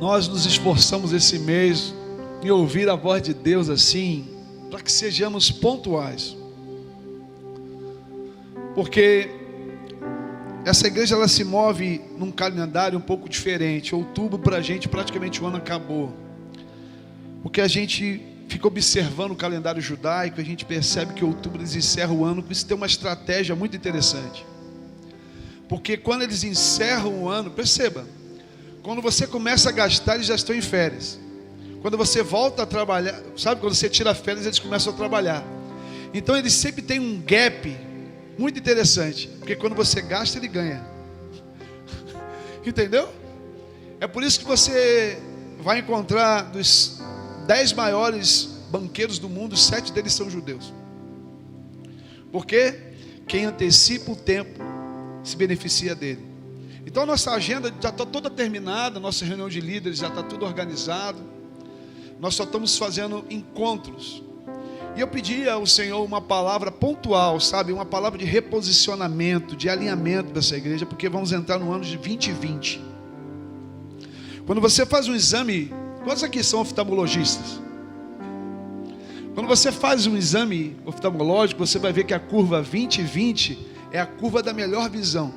nós nos esforçamos esse mês em ouvir a voz de Deus assim, para que sejamos pontuais. Porque essa igreja ela se move num calendário um pouco diferente. Outubro para a gente praticamente o ano acabou. Porque a gente fica observando o calendário judaico, a gente percebe que outubro eles encerram o ano. Isso tem uma estratégia muito interessante. Porque quando eles encerram o ano, perceba, quando você começa a gastar, eles já estão em férias. Quando você volta a trabalhar, sabe, quando você tira férias, eles começam a trabalhar. Então eles sempre têm um gap muito interessante, porque quando você gasta, ele ganha. Entendeu? É por isso que você vai encontrar dos 10 maiores banqueiros do mundo, 7 deles são judeus. Porque quem antecipa o tempo se beneficia dele. Então a nossa agenda já está toda terminada, nossa reunião de líderes já está tudo organizado. Nós só estamos fazendo encontros. E eu pedi ao Senhor uma palavra pontual, sabe? Uma palavra de reposicionamento, de alinhamento dessa igreja, porque vamos entrar no ano de 2020. Quando você faz um exame, quantos aqui são oftalmologistas? Quando você faz um exame oftalmológico, você vai ver que a curva 2020 é a curva da melhor visão.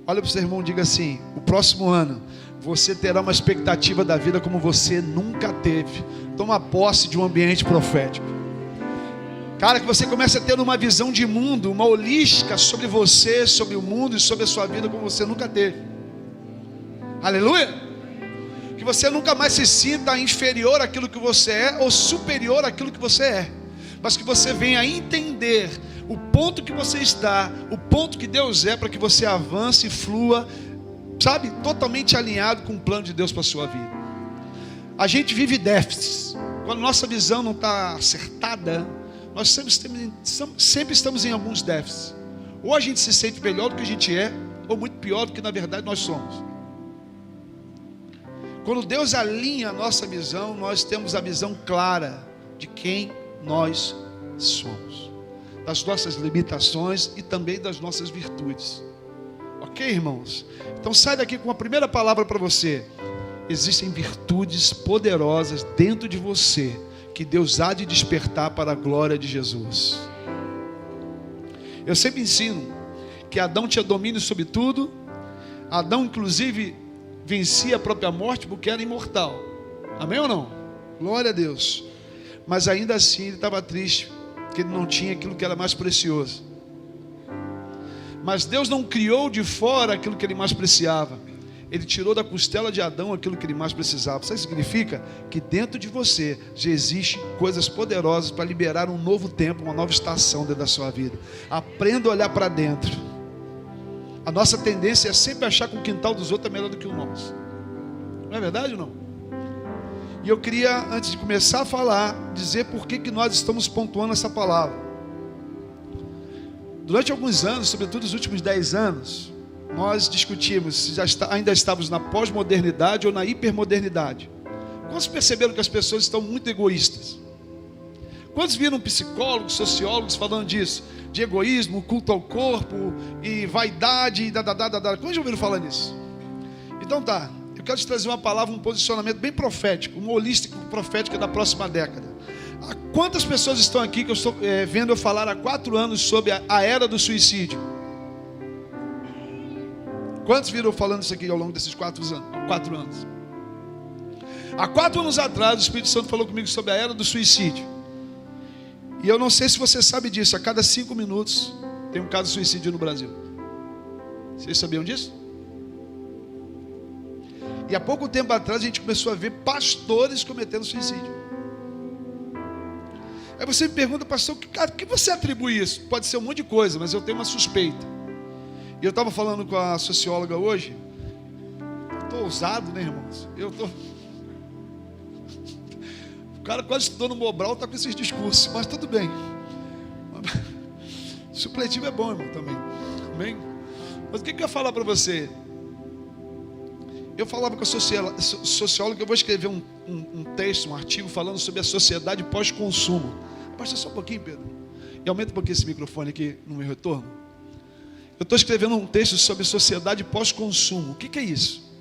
Olha para o seu irmão e diga assim: o próximo ano você terá uma expectativa da vida como você nunca teve. Toma posse de um ambiente profético. Cara, que você comece a ter uma visão de mundo, uma holística sobre você, sobre o mundo e sobre a sua vida como você nunca teve. Aleluia! Que você nunca mais se sinta inferior àquilo que você é ou superior àquilo que você é, mas que você venha entender o ponto que você está, o ponto que Deus é, para que você avance e flua, sabe, totalmente alinhado com o plano de Deus para a sua vida. A gente vive déficits. Quando nossa visão não está acertada, nós sempre estamos em alguns déficits. Ou a gente se sente melhor do que a gente é, ou muito pior do que na verdade nós somos. Quando Deus alinha a nossa visão, nós temos a visão clara de quem nós somos, das nossas limitações e também das nossas virtudes. Ok, irmãos? Então sai daqui com a primeira palavra para você. Existem virtudes poderosas dentro de você que Deus há de despertar para a glória de Jesus. Eu sempre ensino que Adão tinha domínio sobre tudo. Adão inclusive vencia a própria morte porque era imortal. Amém ou não? Glória a Deus. Mas ainda assim ele estava triste, porque ele não tinha aquilo que era mais precioso. Mas Deus não criou de fora aquilo que ele mais preciava. Ele tirou da costela de Adão aquilo que ele mais precisava. Isso significa que dentro de você já existem coisas poderosas para liberar um novo tempo, uma nova estação dentro da sua vida. Aprenda a olhar para dentro. A nossa tendência é sempre achar que o quintal dos outros é melhor do que o nosso. Não é verdade ou não? E eu queria, antes de começar a falar, dizer por que nós estamos pontuando essa palavra. Durante alguns anos, sobretudo os últimos 10 anos, nós discutimos se ainda estávamos na pós-modernidade ou na hipermodernidade. Quantos perceberam que as pessoas estão muito egoístas? Quantos viram psicólogos, sociólogos falando disso? De egoísmo, culto ao corpo e vaidade, Quantos já ouviram falar nisso? Então tá, eu quero te trazer uma palavra, um posicionamento bem profético, uma holística profética da próxima década. Quantas pessoas estão aqui que eu estou vendo eu falar há 4 anos sobre a era do suicídio? Quantos viram falando isso aqui ao longo desses 4 anos? Há 4 anos atrás o Espírito Santo falou comigo sobre a era do suicídio. E eu não sei se você sabe disso, a cada 5 minutos tem um caso de suicídio no Brasil. Vocês sabiam disso? E há pouco tempo atrás a gente começou a ver pastores cometendo suicídio. Aí você me pergunta, pastor, cara, o que você atribui isso? Pode ser um monte de coisa, mas eu tenho uma suspeita. E eu estava falando com a socióloga hoje. Eu estou ousado, né, irmãos? O cara quase estudou no Mobral, está com esses discursos, mas tudo bem. Supletivo é bom, irmão, também. Amém? Mas o que eu ia falar para você? Eu falava com a socióloga que eu vou escrever um texto, um artigo falando sobre a sociedade pós-consumo. Baixa só um pouquinho, Pedro. E aumenta um pouquinho esse microfone aqui no meu retorno. Eu estou escrevendo um texto sobre sociedade pós-consumo. O que é isso?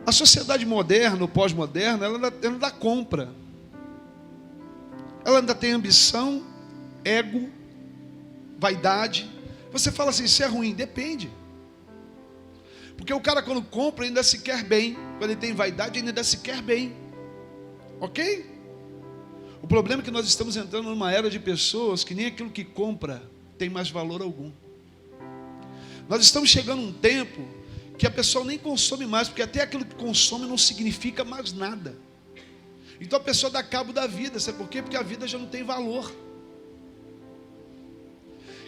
A sociedade moderna, ou pós-moderna, ela ainda dá compra. Ela ainda tem ambição, ego, vaidade. Você fala assim, isso é ruim? Depende. Porque o cara quando compra ainda se quer bem. Quando ele tem vaidade ainda se quer bem. Ok? O problema é que nós estamos entrando numa era de pessoas que nem aquilo que compra tem mais valor algum. Nós estamos chegando a um tempo que a pessoa nem consome mais, porque até aquilo que consome não significa mais nada. Então a pessoa dá cabo da vida, sabe por quê? Porque a vida já não tem valor.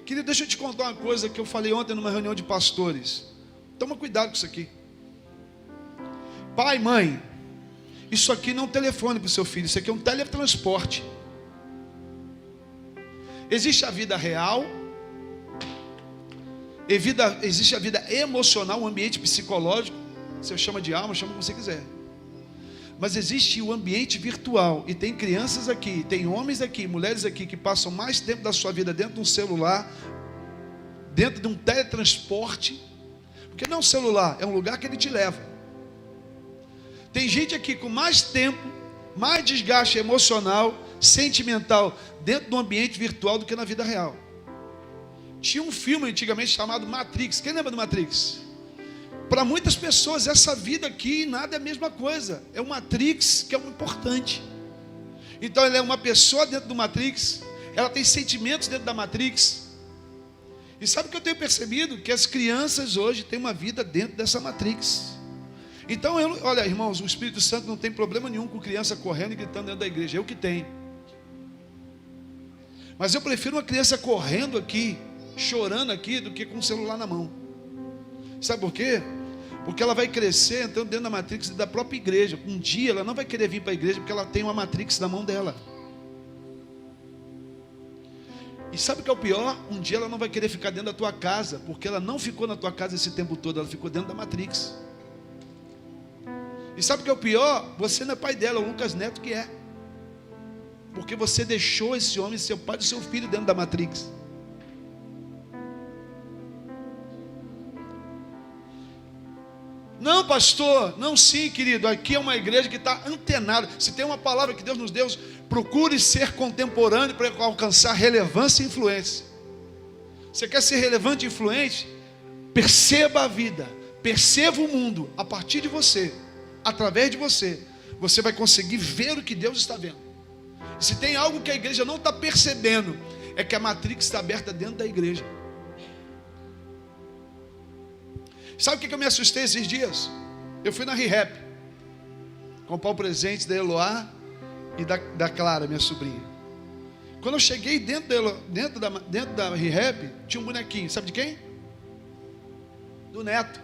Querido, deixa eu te contar uma coisa que eu falei ontem numa reunião de pastores. Toma cuidado com isso aqui. Pai, mãe, isso aqui não é um telefone para o seu filho, isso aqui é um teletransporte. Existe a vida real, existe a vida emocional, o ambiente psicológico, você chama de alma, chama como você quiser. Mas existe o ambiente virtual, e tem crianças aqui, tem homens aqui, mulheres aqui, que passam mais tempo da sua vida dentro de um celular, dentro de um teletransporte, porque não é um celular, é um lugar que ele te leva. Tem gente aqui com mais tempo, mais desgaste emocional, sentimental, dentro do ambiente virtual do que na vida real. Tinha um filme antigamente chamado Matrix. Quem lembra do Matrix? Para muitas pessoas essa vida aqui nada é a mesma coisa. É o Matrix que é o importante. Então ela é uma pessoa dentro do Matrix, ela tem sentimentos dentro da Matrix. E sabe o que eu tenho percebido? Que as crianças hoje têm uma vida dentro dessa Matrix. Então, olha, irmãos, o Espírito Santo não tem problema nenhum com criança correndo e gritando dentro da igreja. Eu que tenho. Mas eu prefiro uma criança correndo aqui, chorando aqui, do que com o celular na mão. Sabe por quê? Porque ela vai crescer entrando dentro da Matrix da própria igreja. Um dia ela não vai querer vir para a igreja porque ela tem uma Matrix na mão dela. E sabe o que é o pior? Um dia ela não vai querer ficar dentro da tua casa, porque ela não ficou na tua casa esse tempo todo, ela ficou dentro da Matrix. E sabe o que é o pior? Você não é pai dela, o Lucas Neto que é. Porque você deixou esse homem ser o pai do seu filho dentro da Matrix. Não, pastor, não, sim, querido, aqui é uma igreja que está antenada. Se tem uma palavra que Deus nos deu, procure ser contemporâneo para alcançar relevância e influência. Você quer ser relevante e influente? Perceba a vida, perceba o mundo a partir de você, através de você. Você vai conseguir ver o que Deus está vendo. Se tem algo que a igreja não está percebendo, é que a Matrix está aberta dentro da igreja. Sabe o que eu me assustei esses dias? Eu fui na ReHap comprar o presente da Eloá e da Clara, minha sobrinha. Quando eu cheguei dentro da ReHap, tinha um bonequinho, sabe de quem? Do Neto.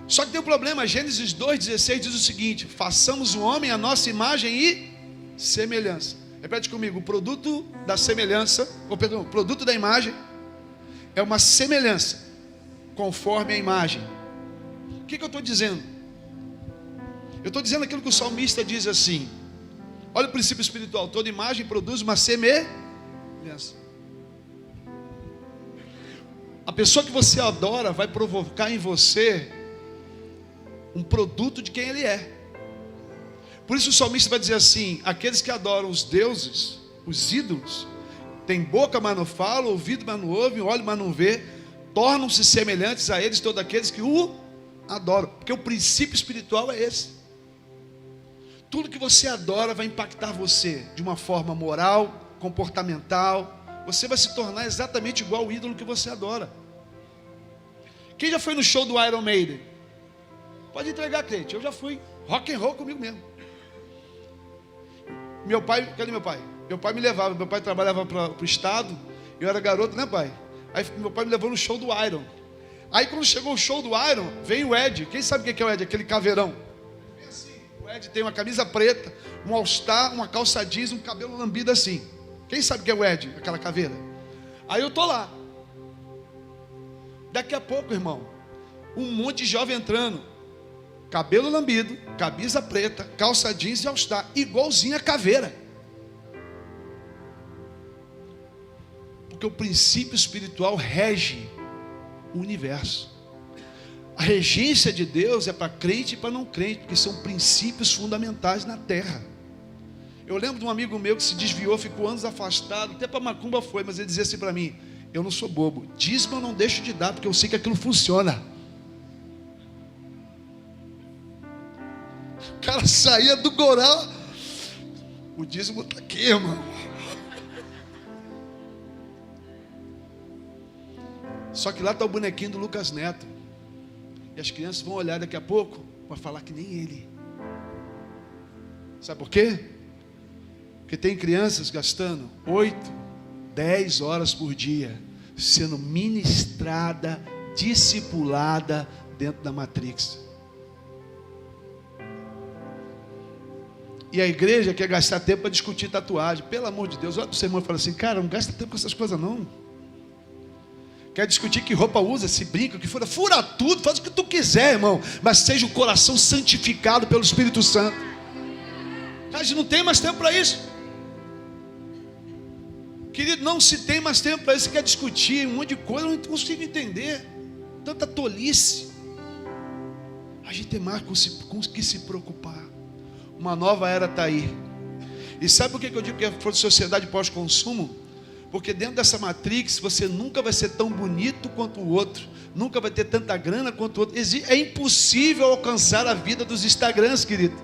Só que tem um problema, Gênesis 2,16 diz o seguinte: façamos o homem à nossa imagem e semelhança. Repete comigo, o produto da semelhança, ou perdão, o produto da imagem é uma semelhança conforme a imagem. O que eu estou dizendo? Eu estou dizendo aquilo que o salmista diz assim. Olha o princípio espiritual: toda imagem produz uma semelhança. A pessoa que você adora vai provocar em você um produto de quem ele é. Por isso o salmista vai dizer assim: aqueles que adoram os deuses, os ídolos, têm boca, mas não falam, ouvido, mas não ouvem, olho, mas não vê, tornam-se semelhantes a eles todos aqueles que o adoram. Porque o princípio espiritual é esse. Tudo que você adora vai impactar você de uma forma moral, comportamental. Você vai se tornar exatamente igual ao ídolo que você adora. Quem já foi no show do Iron Maiden? Pode entregar, crente. Eu já fui. Rock and roll comigo mesmo. Meu pai, cadê meu pai? Meu pai me levava. Meu pai trabalhava para o estado. Eu era garoto, né, pai? Aí meu pai me levou no show do Iron. Aí quando chegou o show do Iron, veio o Ed. Quem sabe o que é o Ed? Aquele caveirão. O Ed tem uma camisa preta, um all-star, uma calça jeans, um cabelo lambido assim. Quem sabe o que é o Ed? Aquela caveira. Aí eu tô lá. Daqui a pouco, irmão, um monte de jovem entrando. Cabelo lambido, camisa preta, calça jeans e all-star, igualzinho a caveira. Porque o princípio espiritual rege o universo. A regência de Deus é para crente e para não crente, porque são princípios fundamentais na terra. Eu lembro de um amigo meu que se desviou, ficou anos afastado, até para macumba foi, mas ele dizia assim para mim: eu não sou bobo, dízimo eu não deixo de dar, porque eu sei que aquilo funciona. O cara saía do goral, o dízimo está aqui, irmão. Só que lá está o bonequinho do Lucas Neto, e as crianças vão olhar daqui a pouco, para falar que nem ele. Sabe por quê? Porque tem crianças gastando 8, 10 horas por dia sendo ministrada, discipulada dentro da Matrix. E a igreja quer gastar tempo para discutir tatuagem. Pelo amor de Deus, olha para o seu irmão e fala assim: cara, não gasta tempo com essas coisas não. Quer discutir que roupa usa, se brinca, o que for, fura tudo, faz o que tu quiser, irmão, mas seja o coração santificado pelo Espírito Santo. A gente não tem mais tempo para isso. Querido, não se tem mais tempo para isso. Você quer discutir um monte de coisa, eu não consigo entender. Tanta tolice. A gente tem mais com o que se preocupar. Uma nova era está aí. E sabe por que eu digo que é sociedade pós-consumo? Porque dentro dessa Matrix você nunca vai ser tão bonito quanto o outro, nunca vai ter tanta grana quanto o outro. É impossível alcançar a vida dos Instagrams, querido.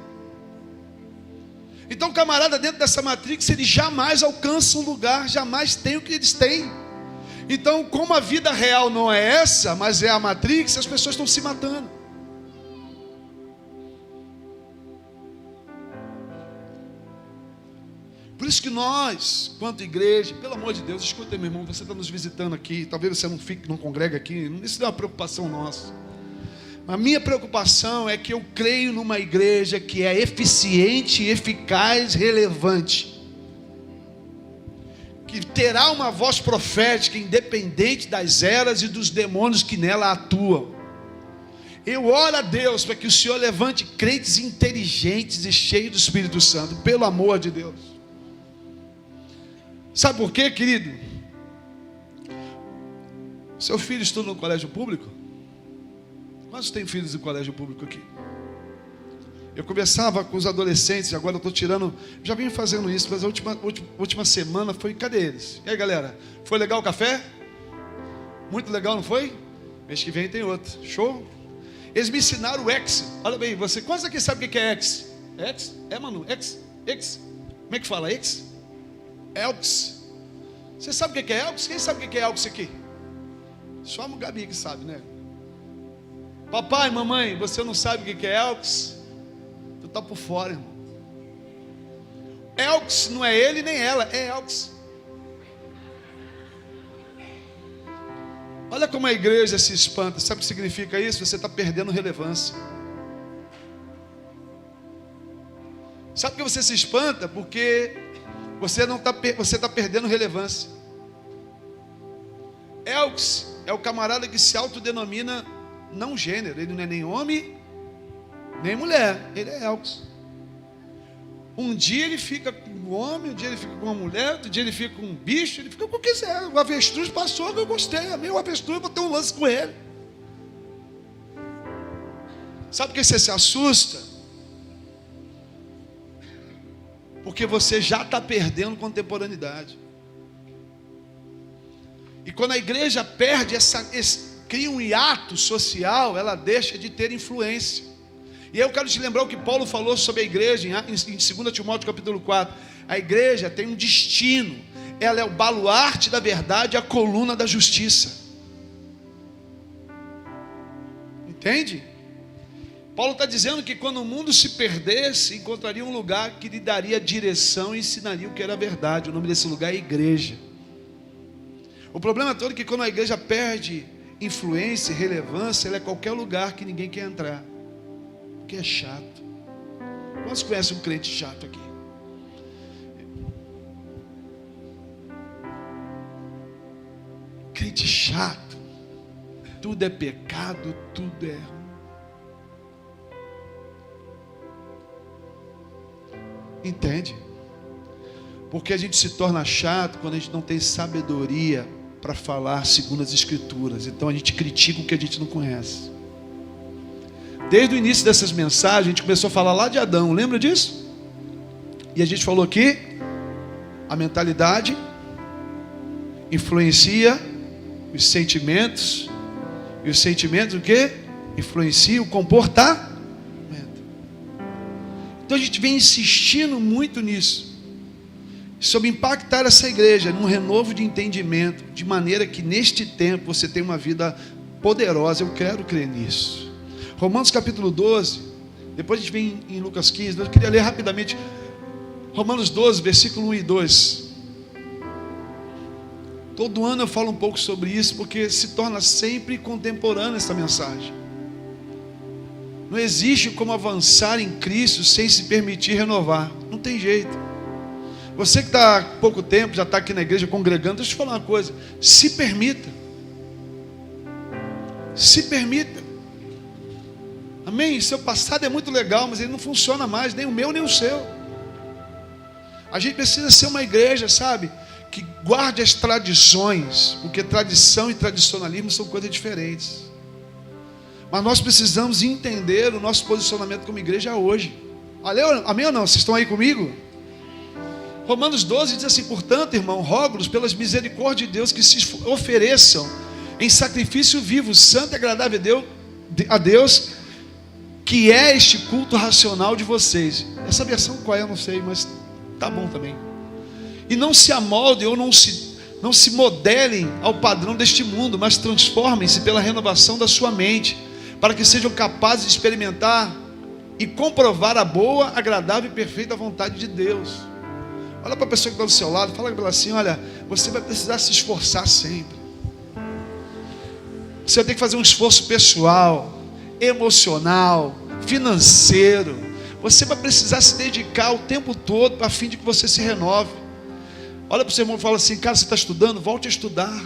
Então, camarada, dentro dessa Matrix, ele jamais alcança um lugar, jamais tem o que eles têm. Então, como a vida real não é essa, mas é a Matrix, as pessoas estão se matando. Por isso que nós, quanto igreja, pelo amor de Deus, escuta, meu irmão, você está nos visitando aqui, talvez você não congrega aqui, isso não é uma preocupação nossa. A minha preocupação é que eu creio numa igreja que é eficiente, eficaz, relevante, que terá uma voz profética independente das eras e dos demônios que nela atuam. Eu oro a Deus para que o Senhor levante crentes inteligentes e cheios do Espírito Santo, pelo amor de Deus. Sabe por quê, querido? Seu filho estuda no colégio público? Quantos tem filhos em colégio público aqui? Eu conversava com os adolescentes, agora eu estou tirando, já vim fazendo isso, mas a última semana foi, cadê eles? E aí, galera, foi legal o café? Muito legal, não foi? Mês que vem tem outro, show? Eles me ensinaram o X. Olha bem, você, quantos aqui sabem o que é X? X? É, Manu? X? Como é que fala X? Elks. Você sabe o que é Elks? Quem sabe o que é Elks aqui? Só a Gabi que sabe, né? Papai, mamãe, você não sabe o que é Elks? Tu está por fora, irmão. Elks não é ele nem ela, é Elks. Olha como a igreja se espanta. Sabe o que significa isso? Você está perdendo relevância. Sabe por que você se espanta? Porque você está perdendo relevância. Elks é o camarada que se autodenomina não gênero, ele não é nem homem, nem mulher, ele é Elks. Um dia ele fica com um homem, um dia ele fica com uma mulher, outro dia ele fica com um bicho, ele fica com o que quiser. O avestruz passou, eu gostei, amei o avestruz, eu vou ter um lance com ele. Sabe por que você se assusta? Porque você já está perdendo contemporaneidade. E quando a igreja perde cria um hiato social, ela deixa de ter influência. E aí eu quero te lembrar o que Paulo falou sobre a igreja em 2 Timóteo capítulo 4. A igreja tem um destino, ela é o baluarte da verdade, a coluna da justiça. Entende? Paulo está dizendo que quando o mundo se perdesse, encontraria um lugar que lhe daria direção e ensinaria o que era verdade. O nome desse lugar é igreja. O problema todo é que quando a igreja perde influência e relevância, ela é qualquer lugar que ninguém quer entrar, porque é chato. Quantos conhecem um crente chato aqui? Crente chato, tudo é pecado, tudo é ruim. Entende? Porque a gente se torna chato quando a gente não tem sabedoria para falar segundo as Escrituras. Então a gente critica o que a gente não conhece. Desde o início dessas mensagens, a gente começou a falar lá de Adão, lembra disso? E a gente falou que a mentalidade influencia os sentimentos, e os sentimentos o quê? Influenciam o comportamento. Então a gente vem insistindo muito nisso, sobre impactar essa igreja num renovo de entendimento, de maneira que neste tempo você tenha uma vida poderosa. Eu quero crer nisso. Romanos capítulo 12, depois a gente vem em Lucas 15, eu queria ler rapidamente Romanos 12, versículo 1 e 2. Todo ano eu falo um pouco sobre isso, porque se torna sempre contemporânea essa mensagem. Não existe como avançar em Cristo sem se permitir renovar. Não tem jeito. Você que está há pouco tempo, já está aqui na igreja congregando, deixa eu te falar uma coisa. Se permita. Se permita. Amém? Seu passado é muito legal, mas ele não funciona mais, nem o meu, nem o seu. A gente precisa ser uma igreja, sabe, que guarde as tradições, porque tradição e tradicionalismo são coisas diferentes. Mas nós precisamos entender o nosso posicionamento como igreja hoje. Amém ou não? Vocês estão aí comigo? Romanos 12 diz assim: portanto, irmão, rogo-vos pelas misericórdias de Deus que se ofereçam em sacrifício vivo, santo e agradável a Deus, que é este culto racional de vocês. Essa versão qual é? Eu não sei, mas tá bom também. E não se amoldem ou não se modelem ao padrão deste mundo, mas transformem-se pela renovação da sua mente, para que sejam capazes de experimentar e comprovar a boa, agradável e perfeita vontade de Deus. Olha para a pessoa que está do seu lado, fala para ela assim: olha, você vai precisar se esforçar sempre. Você vai ter que fazer um esforço pessoal, emocional, financeiro. Você vai precisar se dedicar o tempo todo a fim de que você se renove. Olha para o seu irmão e fala assim: cara, você está estudando? Volte a estudar.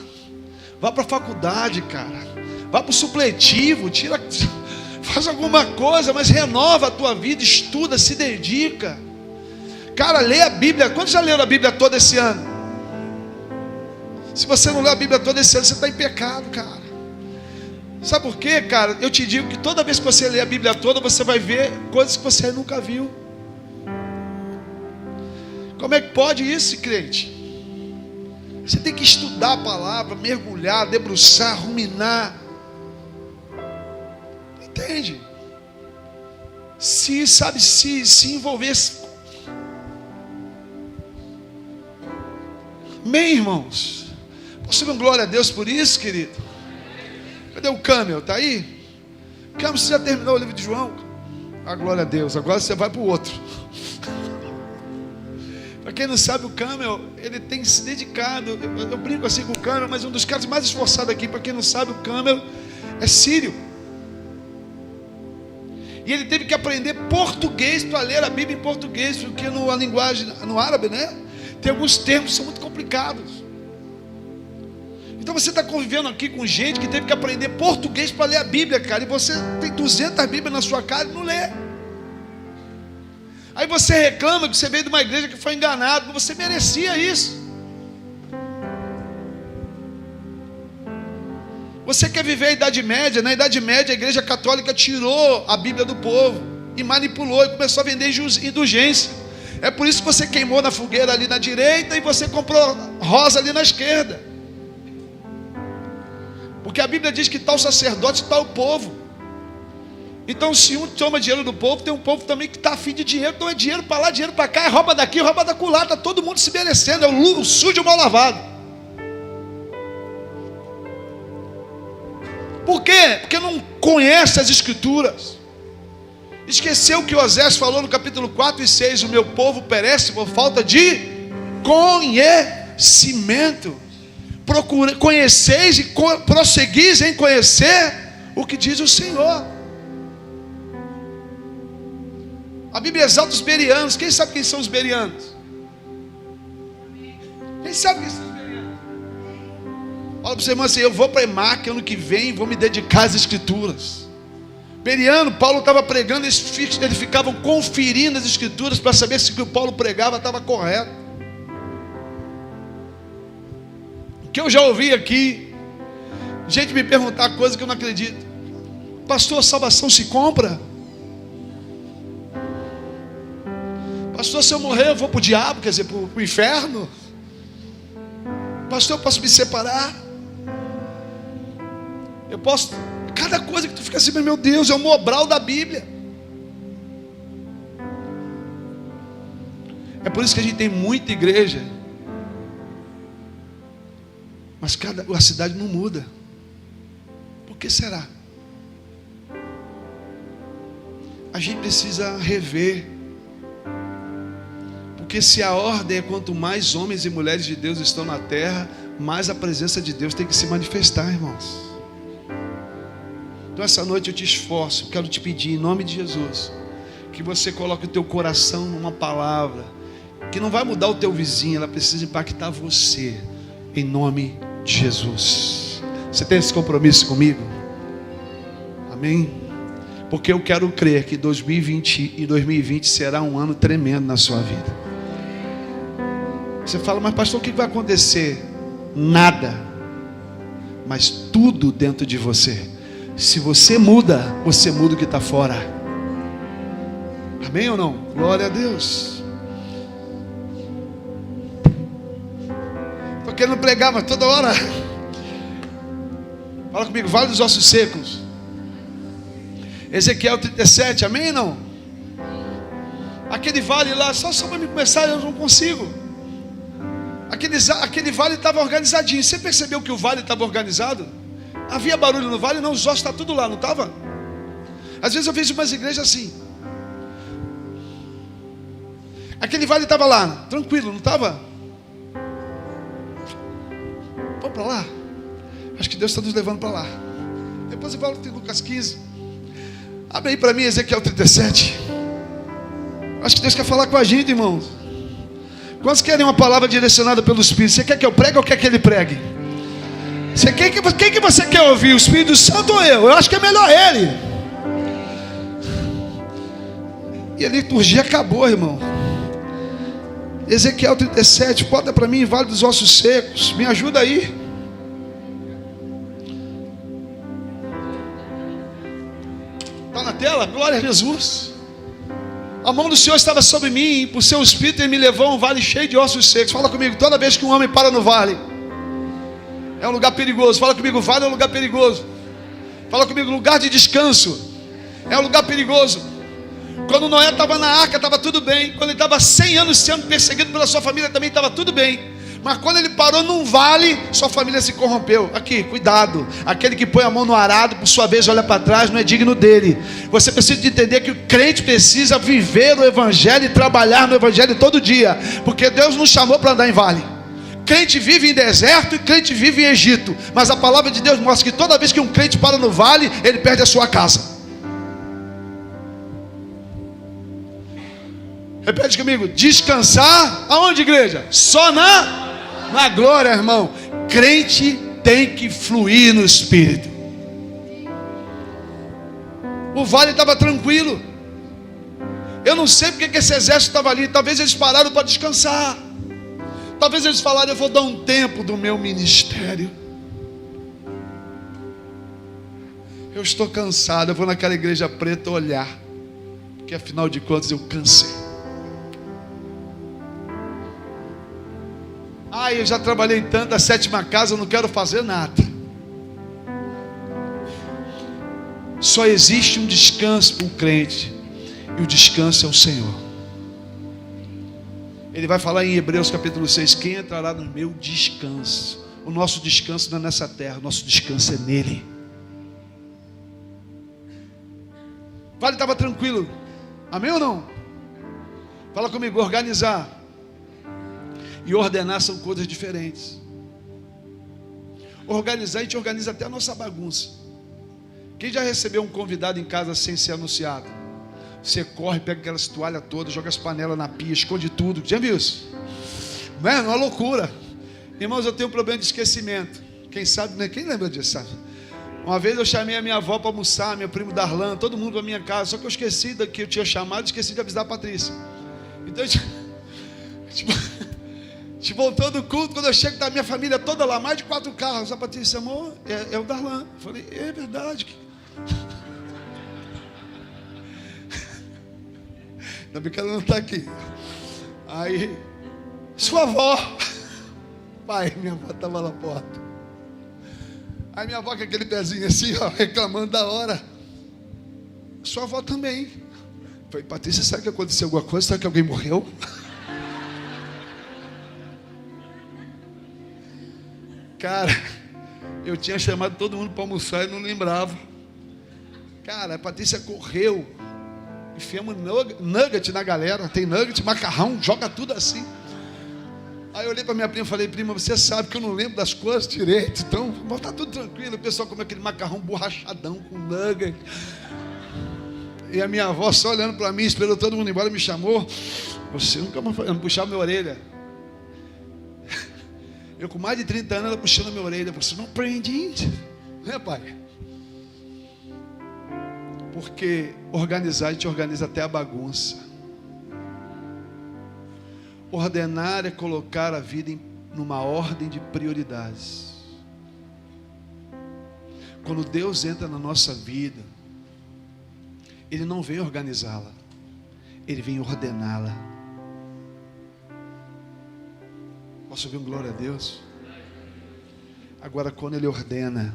Vá para a faculdade, cara. Vá para o supletivo, faz alguma coisa, mas renova a tua vida, estuda, se dedica. Cara, lê a Bíblia. Quantos já leram a Bíblia toda esse ano? Se você não lê a Bíblia toda esse ano, você está em pecado, cara. Sabe por quê, cara? Eu te digo que toda vez que você lê a Bíblia toda, você vai ver coisas que você nunca viu. Como é que pode isso, crente? Você tem que estudar a palavra, mergulhar, debruçar, ruminar. Entende? Se envolver. Amém, irmãos? Posso dar glória a Deus por isso, querido? Cadê o Camel? Está aí? Camel, você já terminou o livro de João? Ah, glória a Deus. Agora você vai para o outro. Para quem não sabe, o Camel, ele tem se dedicado. Eu brinco assim com o Camel, mas um dos caras mais esforçados aqui, para quem não sabe, o Camel é sírio. E ele teve que aprender português para ler a Bíblia em português, porque a linguagem, no árabe, né? Tem alguns termos que são muito complicados. Então você está convivendo aqui com gente que teve que aprender português para ler a Bíblia, cara. E você tem 200 Bíblias na sua casa e não lê. Aí você reclama que você veio de uma igreja que foi enganado. Você merecia isso. Você quer viver a Idade Média? Na Idade Média a igreja católica tirou a Bíblia do povo e manipulou e começou a vender indulgência. É por isso que você queimou na fogueira ali na direita e você comprou rosa ali na esquerda. Porque a Bíblia diz que tal sacerdote, tal povo. Então se um toma dinheiro do povo, tem um povo também que está afim de dinheiro. Então é dinheiro para lá, dinheiro para cá, é rouba daqui, rouba da lá. Está todo mundo se merecendo, é o sujo e o mal lavado. Por quê? Porque não conhece as Escrituras. Esqueceu o que Osés falou no capítulo 4 e 6: o meu povo perece por falta de conhecimento. Conheceis e prosseguis em conhecer o que diz o Senhor. A Bíblia exalta os bereanos. Quem sabe quem são os bereanos? Quem sabe quem são os bereanos? Olha para o seu irmão assim: eu vou para a EMAC ano que vem, vou me dedicar às Escrituras. Bereano, Paulo estava pregando, eles ficavam conferindo as Escrituras para saber se o que o Paulo pregava estava correto. O que eu já ouvi aqui, gente me perguntar coisa que eu não acredito. Pastor, a salvação se compra? Pastor, se eu morrer eu vou para o diabo, quer dizer, para o inferno? Pastor, eu posso me separar? Eu posso... Cada coisa que tu fica assim, meu Deus, é o Mobral da Bíblia. É por isso que a gente tem muita igreja, mas a cidade não muda. Por que será? A gente precisa rever. Porque se a ordem é quanto mais homens e mulheres de Deus estão na terra, mais a presença de Deus tem que se manifestar, irmãos. Então essa noite eu te esforço, quero te pedir em nome de Jesus, que você coloque o teu coração numa palavra, que não vai mudar o teu vizinho, ela precisa impactar você, em nome de Jesus. Você tem esse compromisso comigo? Amém? Porque eu quero crer que 2020 será um ano tremendo na sua vida. Você fala, mas pastor, o que vai acontecer? Nada, mas tudo dentro de você. Se você muda o que está fora. Amém ou não? Glória a Deus. Estou querendo pregar, mas toda hora. Fala comigo, vale dos ossos secos. Ezequiel 37, amém ou não? Aquele vale lá, só para me começar, eu não consigo. Aquele vale estava organizadinho. Você percebeu que o vale estava organizado? Havia barulho no vale? Não, os ossos estão tudo lá, não estava? Às vezes eu vejo umas igrejas assim. Aquele vale estava lá, tranquilo, não estava? Vamos para lá? Acho que Deus está nos levando para lá. Depois eu falo em Lucas 15. Abre aí para mim Ezequiel 37. Acho que Deus quer falar com a gente, irmãos. Quantos querem uma palavra direcionada pelo Espírito? Você quer que eu pregue ou quer que ele pregue? Quem que você quer ouvir? O Espírito Santo ou eu? Eu acho que é melhor ele. E a liturgia acabou, irmão. Ezequiel 37, bota para mim, Vale dos Ossos Secos. Me ajuda aí. Está na tela? Glória a Jesus. A mão do Senhor estava sobre mim, por seu Espírito ele me levou a um vale cheio de ossos secos. Fala comigo, toda vez que um homem para no vale, é um lugar perigoso. Fala comigo, vale é um lugar perigoso. Fala comigo, lugar de descanso é um lugar perigoso. Quando Noé estava na arca, estava tudo bem. Quando ele estava 100 anos sendo perseguido pela sua família, também estava tudo bem. Mas quando ele parou num vale, sua família se corrompeu. Aqui, cuidado. Aquele que põe a mão no arado, por sua vez olha para trás, não é digno dele. Você precisa de entender que o crente precisa viver o evangelho e trabalhar no evangelho todo dia. Porque Deus nos chamou para andar em vale. Crente vive em deserto e crente vive em Egito. Mas a palavra de Deus mostra que toda vez que um crente para no vale, ele perde a sua casa. Repete comigo, descansar, aonde, igreja? Só na glória, irmão. Crente tem que fluir no Espírito. O vale estava tranquilo. Eu não sei porque que esse exército estava ali. Talvez eles pararam para descansar. Talvez eles falaram, eu vou dar um tempo do meu ministério. Eu estou cansado, eu vou naquela igreja preta olhar. Porque afinal de contas eu cansei. Eu já trabalhei tanto, a 7ª casa, eu não quero fazer nada. Só existe um descanso para o crente, e o descanso é o Senhor. Ele vai falar em Hebreus capítulo 6, quem entrará no meu descanso? O nosso descanso não é nessa terra, o nosso descanso é nele. Vale, estava tranquilo, amém ou não? Fala comigo, organizar e ordenar são coisas diferentes. Organizar, a gente organiza até a nossa bagunça. Quem já recebeu um convidado em casa sem ser anunciado? Você corre, pega aquelas toalhas todas, joga as panelas na pia, esconde tudo. Já viu isso? Não é uma loucura. Irmãos, eu tenho um problema de esquecimento. Quem sabe, né? Quem lembra disso, sabe? Uma vez eu chamei a minha avó para almoçar, meu primo Darlan, todo mundo para minha casa. Só que eu esqueci da que eu tinha chamado, esqueci de avisar a Patrícia. Então, voltou do culto, quando eu chego da minha família toda lá, mais de 4 carros. A Patrícia, amor, é o Darlan. Eu falei, é verdade. Ainda bem que ela não está aqui. Aí, sua avó. Pai, minha avó estava na porta. Aí minha avó com aquele pezinho assim, ó, reclamando da hora. Sua avó também. Falei, Patrícia, sabe que aconteceu alguma coisa? Sabe que alguém morreu? Cara, eu tinha chamado todo mundo para almoçar e não lembrava. Cara, a Patrícia correu. Enfiamos nugget na galera. Tem nugget, macarrão, joga tudo assim. Aí eu olhei para minha prima e falei, prima, você sabe que eu não lembro das coisas direito. Então, tá tudo tranquilo. O pessoal comeu aquele macarrão borrachadão com nugget. E a minha avó só olhando para mim, esperou todo mundo embora, me chamou. Você nunca mais puxava minha orelha. Eu com mais de 30 anos, ela puxando a minha orelha. Você não aprende, né, pai? Porque organizar, a gente organiza até a bagunça. Ordenar é colocar a vida numa ordem de prioridades. Quando Deus entra na nossa vida, Ele não vem organizá-la, Ele vem ordená-la. Posso ouvir um glória a Deus? Agora, quando Ele ordena,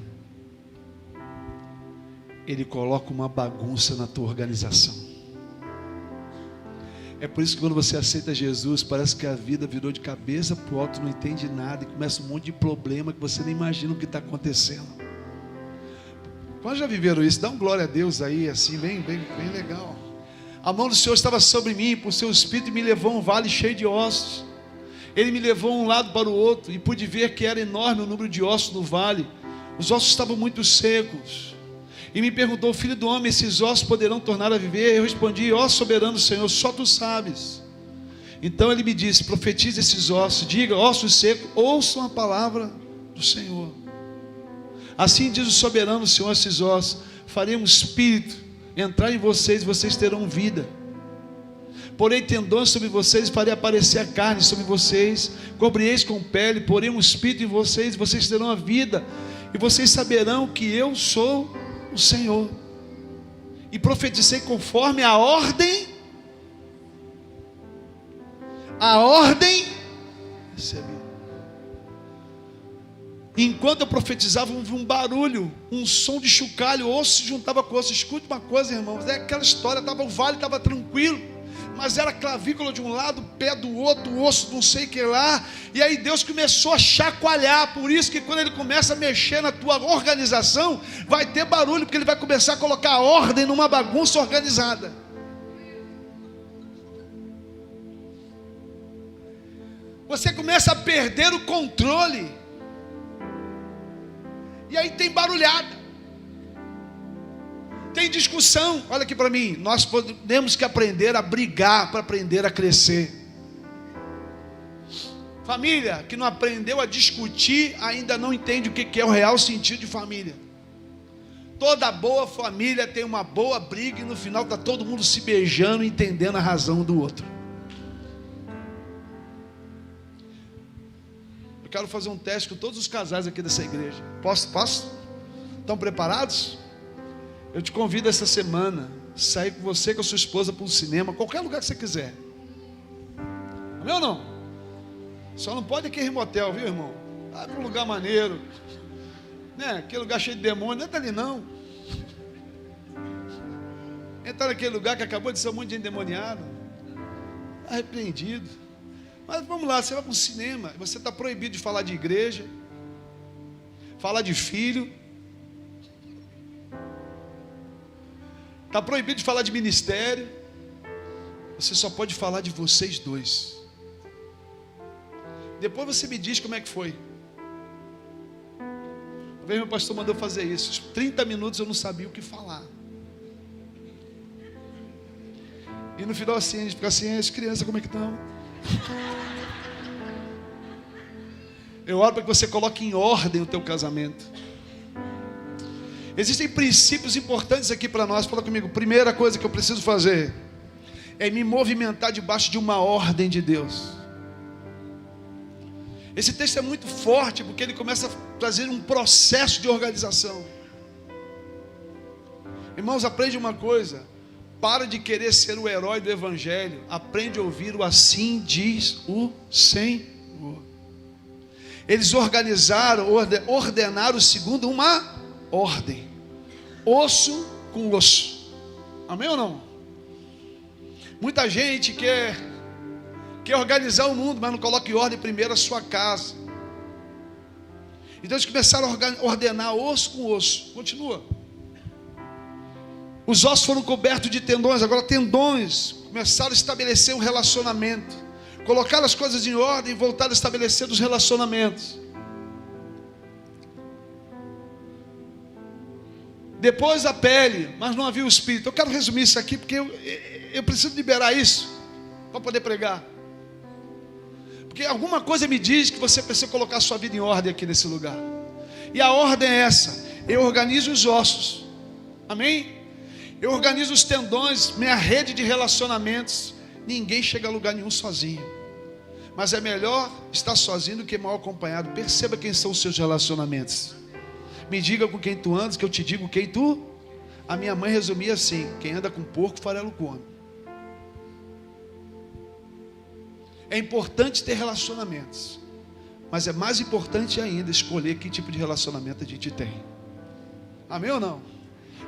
Ele coloca uma bagunça na tua organização. É por isso que quando você aceita Jesus, parece que a vida virou de cabeça para o alto, não entende nada, e começa um monte de problema que você nem imagina o que está acontecendo. Quando já viveram isso? Dá um glória a Deus aí, assim, bem legal. A mão do Senhor estava sobre mim, por seu Espírito me levou a um vale cheio de ossos. Ele me levou de um lado para o outro, e pude ver que era enorme o número de ossos no vale. Os ossos estavam muito secos. E me perguntou, filho do homem, esses ossos poderão tornar a viver? Eu respondi, ó soberano Senhor, só tu sabes. Então ele me disse, profetize esses ossos, diga, ossos secos, ouçam a palavra do Senhor. Assim diz o soberano Senhor, esses ossos, farei um espírito entrar em vocês, e vocês terão vida. Porei tendões sobre vocês, farei aparecer a carne sobre vocês, cobri-eis com pele, porei um espírito em vocês, e vocês terão a vida, e vocês saberão que eu sou o Senhor. E profetizei conforme a ordem recebi. Enquanto eu profetizava, houve um barulho, um som de chocalho, osso se juntava com osso. Escute uma coisa, irmãos, é aquela história, o vale estava tranquilo, mas era clavícula de um lado, pé do outro, osso não sei o que lá, e aí Deus começou a chacoalhar. Por isso que quando Ele começa a mexer na tua organização, vai ter barulho, porque Ele vai começar a colocar ordem numa bagunça organizada. Você começa a perder o controle, e aí tem barulhada, tem discussão. Olha aqui para mim, nós temos que aprender a brigar para aprender a crescer. Família que não aprendeu a discutir ainda não entende o que é o real sentido de família. Toda boa família tem uma boa briga e no final está todo mundo se beijando e entendendo a razão do outro. Eu quero fazer um teste com todos os casais aqui dessa igreja. Posso? Estão preparados? Eu te convido essa semana a sair com você, com a sua esposa para um cinema, qualquer lugar que você quiser. Amém ou não? Só não pode aqui em motel, viu, irmão? Vai para um lugar maneiro, né? Aquele lugar cheio de demônio, não entra ali não. Entra naquele lugar que acabou de ser um monte de endemoniado, arrepreendido. Mas vamos lá, você vai para um cinema, você está proibido de falar de igreja, falar de filho, está proibido de falar de ministério. Você só pode falar de vocês dois. Depois você me diz como é que foi. Uma vez meu pastor mandou fazer isso. 30 minutos eu não sabia o que falar. E no final assim, a gente fica assim, as crianças como é que estão? Eu oro para que você coloque em ordem o teu casamento. Existem princípios importantes aqui para nós. Fala comigo. Primeira coisa que eu preciso fazer é me movimentar debaixo de uma ordem de Deus. Esse texto é muito forte porque ele começa a trazer um processo de organização. Irmãos, aprende uma coisa: Para de querer ser o herói do evangelho. Aprende a ouvir o assim diz o Senhor. Eles ordenaram segundo uma ordem. Osso com osso. Amém ou não? Muita gente quer organizar o mundo, mas não coloca em ordem primeiro a sua casa. Então eles começaram a ordenar osso com osso. Continua. Os ossos foram cobertos de tendões. Agora tendões começaram a estabelecer um relacionamento. Colocaram as coisas em ordem e voltaram a estabelecer os relacionamentos. Depois a pele, mas não havia o espírito. Eu quero resumir isso aqui porque eu preciso liberar isso para poder pregar. Porque alguma coisa me diz que você precisa colocar a sua vida em ordem aqui nesse lugar. E a ordem é essa: eu organizo os ossos, amém? Eu organizo os tendões, minha rede de relacionamentos. Ninguém chega a lugar nenhum sozinho, mas é melhor estar sozinho do que mal acompanhado. Perceba quem são os seus relacionamentos. Me diga com quem tu andas, que eu te digo quem tu. A minha mãe resumia assim: quem anda com porco, farelo come. É importante ter relacionamentos, mas é mais importante ainda escolher que tipo de relacionamento a gente tem. Amém ou não?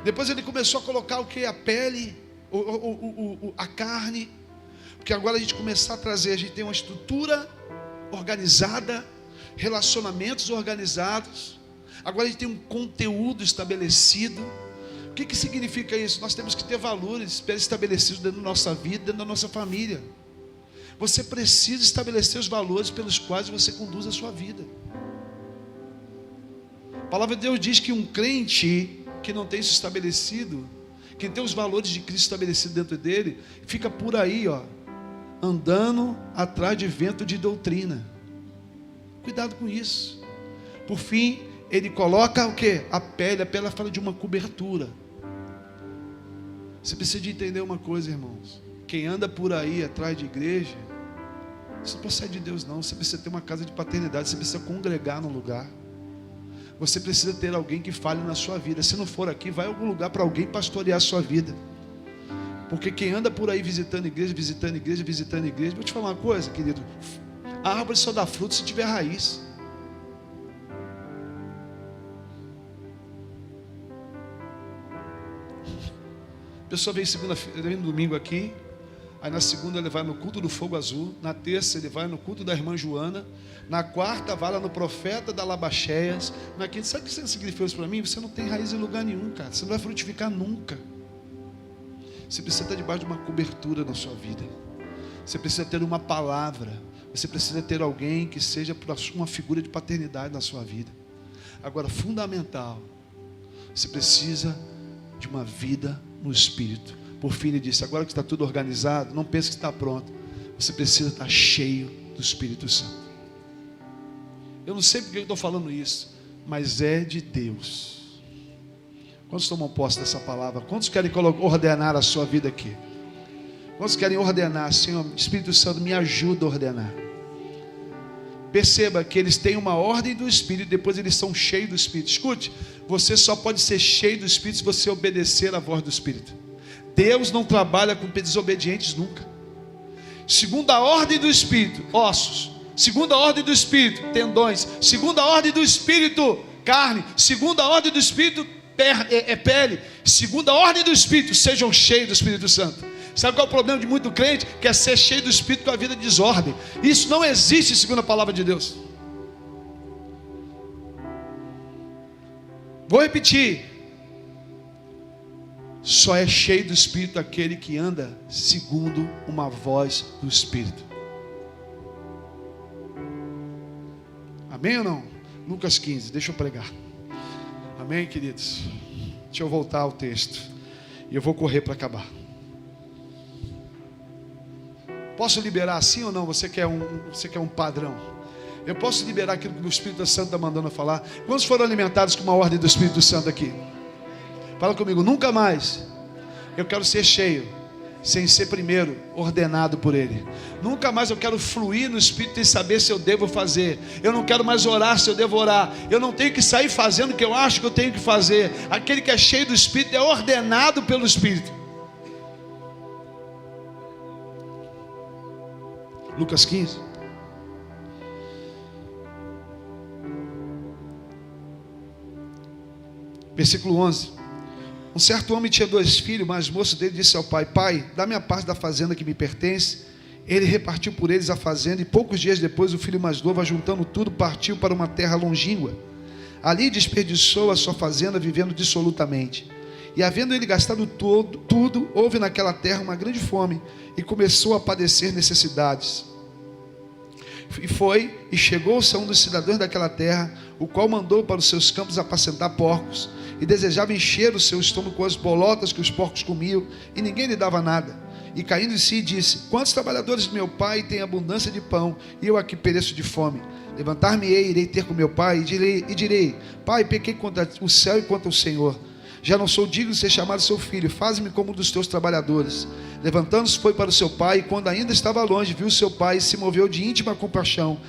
Depois ele começou a colocar o que? A pele, a carne. Porque agora a gente começar a trazer, a gente tem uma estrutura organizada, relacionamentos organizados. Agora a gente tem um conteúdo estabelecido. O que significa isso? Nós temos que ter valores estabelecidos dentro da nossa vida, dentro da nossa família. Você precisa estabelecer os valores pelos quais você conduz a sua vida. A palavra de Deus diz que um crente que não tem isso estabelecido, que tem os valores de Cristo estabelecidos dentro dele, fica por aí, andando atrás de vento de doutrina. Cuidado com isso. Por fim, ele coloca o que? A pele fala de uma cobertura. Você precisa de entender uma coisa, irmãos. Quem anda por aí atrás de igreja, isso não procede de Deus não. Você precisa ter uma casa de paternidade. Você precisa congregar no lugar. Você precisa ter alguém que fale na sua vida. Se não for aqui, vai a algum lugar para alguém pastorear a sua vida. Porque quem anda por aí visitando igreja, vou te falar uma coisa, querido. A árvore só dá fruto se tiver raiz. A pessoa vem no domingo aqui, aí na segunda ele vai no culto do fogo azul, na terça ele vai no culto da irmã Joana, na quarta vai lá no profeta da Labacheias, na quinta, sabe o que significa isso para mim? Você não tem raiz em lugar nenhum, cara, você não vai frutificar nunca. Você precisa estar debaixo de uma cobertura na sua vida. Você precisa ter uma palavra. Você precisa ter alguém que seja uma figura de paternidade na sua vida. Agora, fundamental, você precisa de uma vida no Espírito. Por fim, ele disse: agora que está tudo organizado, não pense que está pronto. Você precisa estar cheio do Espírito Santo. Eu não sei porque eu estou falando isso, mas é de Deus. Quantos tomam posse dessa palavra? Quantos querem ordenar a sua vida aqui? Quantos querem ordenar? Senhor, Espírito Santo, me ajuda a ordenar. Perceba que eles têm uma ordem do Espírito, depois eles são cheios do Espírito. Escute, você só pode ser cheio do Espírito se você obedecer à voz do Espírito. Deus não trabalha com desobedientes nunca. Segunda a ordem do Espírito, ossos. Segunda a ordem do Espírito, tendões. Segunda a ordem do Espírito, carne. Segunda a ordem do Espírito, pele. Segunda a ordem do Espírito, sejam cheios do Espírito Santo. Sabe qual é o problema de muito crente? Quer ser cheio do Espírito com a vida de desordem. Isso não existe segundo a palavra de Deus. Vou repetir. Só é cheio do Espírito aquele que anda segundo uma voz do Espírito. Amém ou não? Lucas 15, deixa eu pregar. Amém, queridos? Deixa eu voltar ao texto. E eu vou correr para acabar. Posso liberar assim ou não? Você quer um padrão? Eu posso liberar aquilo que o Espírito Santo está mandando falar? Quantos foram alimentados com uma ordem do Espírito Santo aqui? Fala comigo, nunca mais eu quero ser cheio sem ser primeiro ordenado por Ele. Nunca mais eu quero fluir no Espírito e saber se eu devo fazer. Eu não quero mais orar se eu devo orar. Eu não tenho que sair fazendo o que eu acho que eu tenho que fazer. Aquele que é cheio do Espírito é ordenado pelo Espírito. Lucas 15. Versículo 11. Um certo homem tinha 2 filhos, mas o moço dele disse ao pai: Pai, dá-me a parte da fazenda que me pertence. Ele repartiu por eles a fazenda, e poucos dias depois o filho mais novo, ajuntando tudo, partiu para uma terra longínqua. Ali desperdiçou a sua fazenda, vivendo dissolutamente. E havendo ele gastado tudo, houve naquela terra uma grande fome, e começou a padecer necessidades. E chegou-se a um dos cidadãos daquela terra, o qual mandou para os seus campos apacentar porcos, e desejava encher o seu estômago com as bolotas que os porcos comiam, e ninguém lhe dava nada. E caindo em si, disse: Quantos trabalhadores de meu pai têm abundância de pão, e eu aqui pereço de fome? Levantar-me-ei, irei ter com meu pai, e direi: Pai, pequei contra o céu e contra o Senhor. Já não sou digno de ser chamado seu filho, faze-me como um dos teus trabalhadores. Levantando-se, foi para o seu pai, e quando ainda estava longe, viu seu pai, e se moveu de íntima compaixão.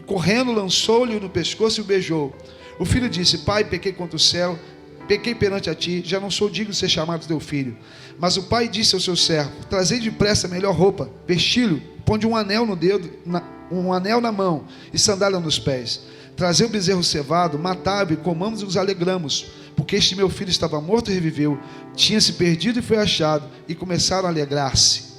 Correndo, lançou-lhe no pescoço e o beijou. O filho disse: Pai, pequei contra o céu, pequei perante a ti, já não sou digno de ser chamado teu filho. Mas o pai disse ao seu servo: Trazei depressa a melhor roupa, vesti-lo, ponde um anel no dedo, um anel na mão e sandália nos pés. Trazei o bezerro cevado, matai-o e comamos e nos alegramos, porque este meu filho estava morto e reviveu, tinha se perdido e foi achado, e começaram a alegrar-se.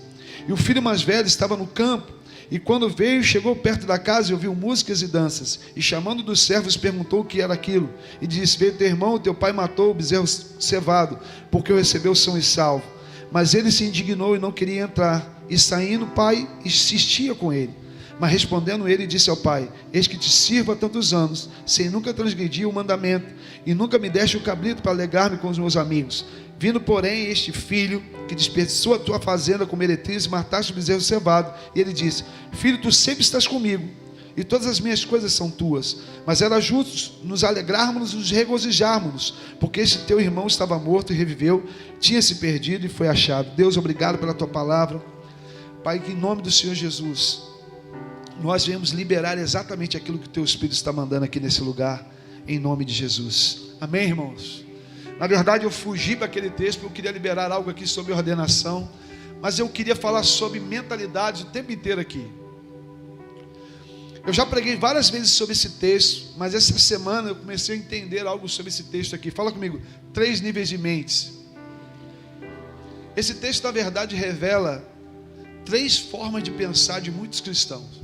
E o filho mais velho estava no campo, e quando veio, chegou perto da casa e ouviu músicas e danças, e chamando dos servos, perguntou o que era aquilo, e disse: Veio teu irmão, teu pai matou o bezerro cevado, porque o recebeu são e salvo. Mas ele se indignou e não queria entrar, e saindo o pai insistia com ele. Mas respondendo ele, disse ao pai: Eis que te sirvo há tantos anos, sem nunca transgredir o mandamento, e nunca me deste o cabrito para alegar-me com os meus amigos. Vindo, porém, este filho, que desperdiçou a tua fazenda com meretrizes, mataste o bezerro cevado. E ele disse: Filho, tu sempre estás comigo, e todas as minhas coisas são tuas. Mas era justo nos alegrarmos e nos regozijarmos, porque este teu irmão estava morto e reviveu, tinha se perdido e foi achado. Deus, obrigado pela tua palavra. Pai, que em nome do Senhor Jesus, nós viemos liberar exatamente aquilo que o teu Espírito está mandando aqui nesse lugar, em nome de Jesus. Amém, irmãos? Na verdade, eu fugi para aquele texto porque eu queria liberar algo aqui sobre ordenação, mas eu queria falar sobre mentalidade o tempo inteiro aqui. Eu já preguei várias vezes sobre esse texto, mas essa semana eu comecei a entender algo sobre esse texto aqui. Fala comigo: 3 níveis de mentes. Esse texto, na verdade, revela 3 formas de pensar de muitos cristãos.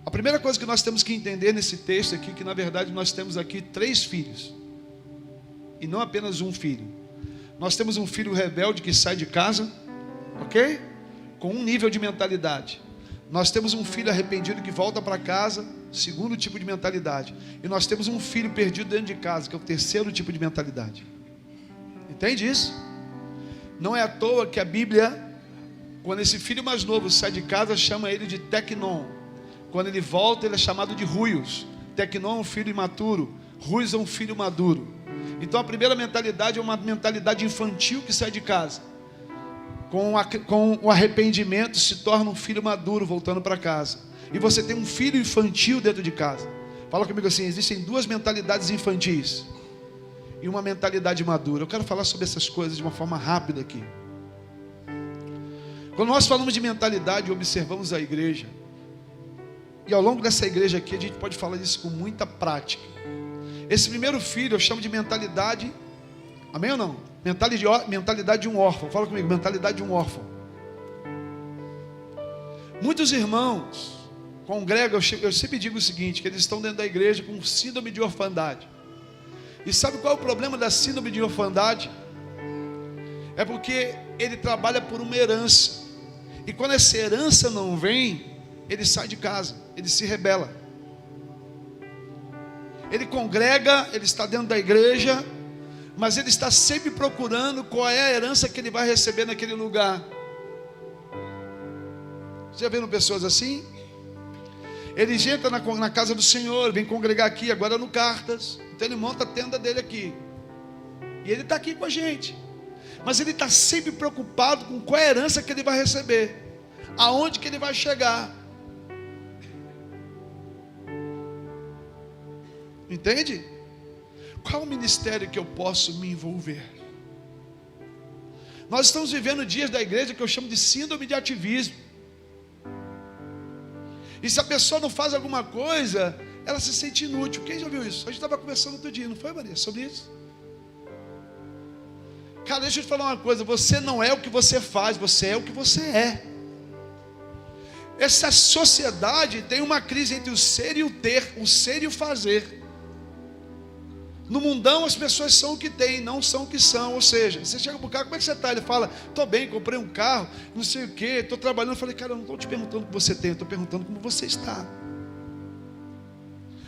A primeira coisa que nós temos que entender nesse texto aqui, que na verdade nós temos aqui 3 filhos, e não apenas um filho. Nós temos um filho rebelde que sai de casa, ok? Com um nível de mentalidade. Nós temos um filho arrependido que volta para casa, segundo tipo de mentalidade. E nós temos um filho perdido dentro de casa, que é o terceiro tipo de mentalidade. Entende isso? Não é à toa que a Bíblia, quando esse filho mais novo sai de casa, chama ele de Tecnon. Quando ele volta, ele é chamado de Ruios. Tecnon é um filho imaturo, Ruios é um filho maduro. Então a primeira mentalidade é uma mentalidade infantil que sai de casa. Com o arrependimento se torna um filho maduro voltando para casa. E você tem um filho infantil dentro de casa. Fala comigo assim: existem 2 mentalidades infantis e uma mentalidade madura. Eu quero falar sobre essas coisas de uma forma rápida aqui. Quando nós falamos de mentalidade, observamos a igreja. E ao longo dessa igreja aqui, a gente pode falar isso com muita prática. Esse primeiro filho eu chamo de mentalidade, amém ou não? Mentalidade de um órfão. Fala comigo: mentalidade de um órfão. Muitos irmãos congregam, eu sempre digo o seguinte, que eles estão dentro da igreja com síndrome de orfandade. E sabe qual é o problema da síndrome de orfandade? É porque ele trabalha por uma herança. E quando essa herança não vem, ele sai de casa, ele se rebela. Ele congrega, ele está dentro da igreja, mas ele está sempre procurando qual é a herança que ele vai receber naquele lugar. Já viram pessoas assim? Ele entra na casa do Senhor, vem congregar aqui, agora no Cartas. Então ele monta a tenda dele aqui. E ele está aqui com a gente. Mas ele está sempre preocupado com qual é a herança que ele vai receber, aonde que ele vai chegar. Entende? Qual é o ministério que eu posso me envolver? Nós estamos vivendo dias da igreja que eu chamo de síndrome de ativismo. E se a pessoa não faz alguma coisa, ela se sente inútil. Quem já viu isso? A gente estava conversando outro dia, não foi, Maria? Sobre isso. Cara, deixa eu te falar uma coisa. Você não é o que você faz, você é o que você é. Essa sociedade tem uma crise entre o ser e o ter, o ser e o fazer. No mundão as pessoas são o que têm, não são o que são. Ou seja, você chega para o cara, como é que você está? Ele fala, estou bem, comprei um carro, não sei o quê, estou trabalhando. Eu falei, cara, eu não estou te perguntando o que você tem, eu estou perguntando como você está.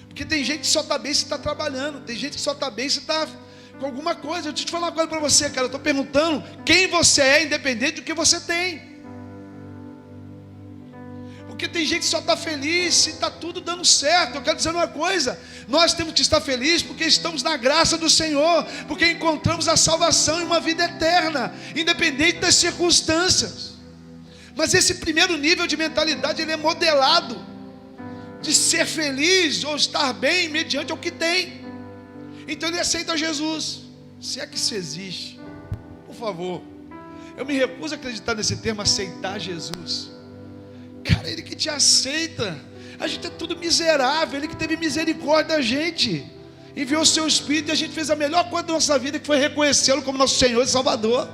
Porque tem gente que só está bem se está trabalhando, tem gente que só está bem se está com alguma coisa. Eu te falar uma coisa para você, cara, eu estou perguntando quem você é, independente do que você tem. Porque tem gente que só está feliz se está tudo dando certo. Eu quero dizer uma coisa, nós temos que estar felizes porque estamos na graça do Senhor, porque encontramos a salvação e uma vida eterna, independente das circunstâncias. Mas esse primeiro nível de mentalidade, ele é modelado de ser feliz ou estar bem mediante o que tem. Então ele aceita Jesus. Se é que isso existe, por favor, eu me recuso a acreditar nesse termo, aceitar Jesus. Cara, Ele que te aceita. A gente é tudo miserável, Ele que teve misericórdia da gente, enviou o seu Espírito e a gente fez a melhor coisa da nossa vida, que foi reconhecê-lo como nosso Senhor e Salvador.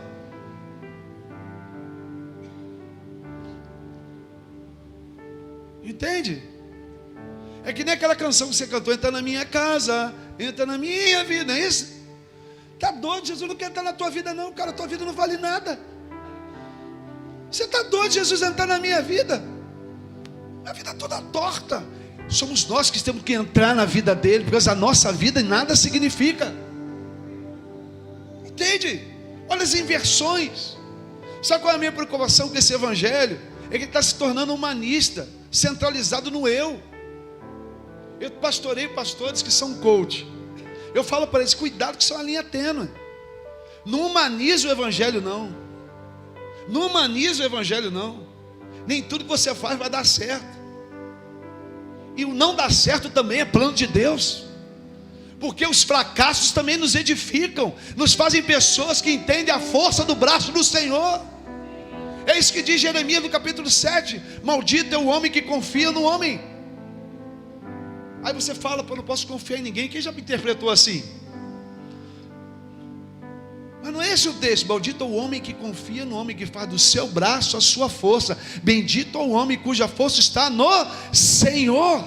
Entende? É que nem aquela canção que você cantou, entra na minha casa, entra na minha vida, não é isso? Está doido, Jesus não quer entrar na tua vida não, cara, a tua vida não vale nada. Você está doido, Jesus entrar na minha vida? A vida toda torta. Somos nós que temos que entrar na vida dele, porque a nossa vida nada significa. Entende? Olha as inversões. Sabe qual é a minha preocupação com esse evangelho? É que ele está se tornando humanista, centralizado no eu. Eu pastorei pastores que são coach. Eu falo para eles, cuidado que isso é uma linha tênue. Não humaniza o evangelho não. Não humaniza o evangelho não. Nem tudo que você faz vai dar certo. E o não dar certo também é plano de Deus. Porque os fracassos também nos edificam, nos fazem pessoas que entendem a força do braço do Senhor. É isso que diz Jeremias no capítulo 7. Maldito é o homem que confia no homem. Aí você fala, pô, não posso confiar em ninguém. Quem já me interpretou assim? Mas não é esse o texto. Maldito é o homem que confia no homem, que faz do seu braço a sua força. Bendito é o homem cuja força está no Senhor.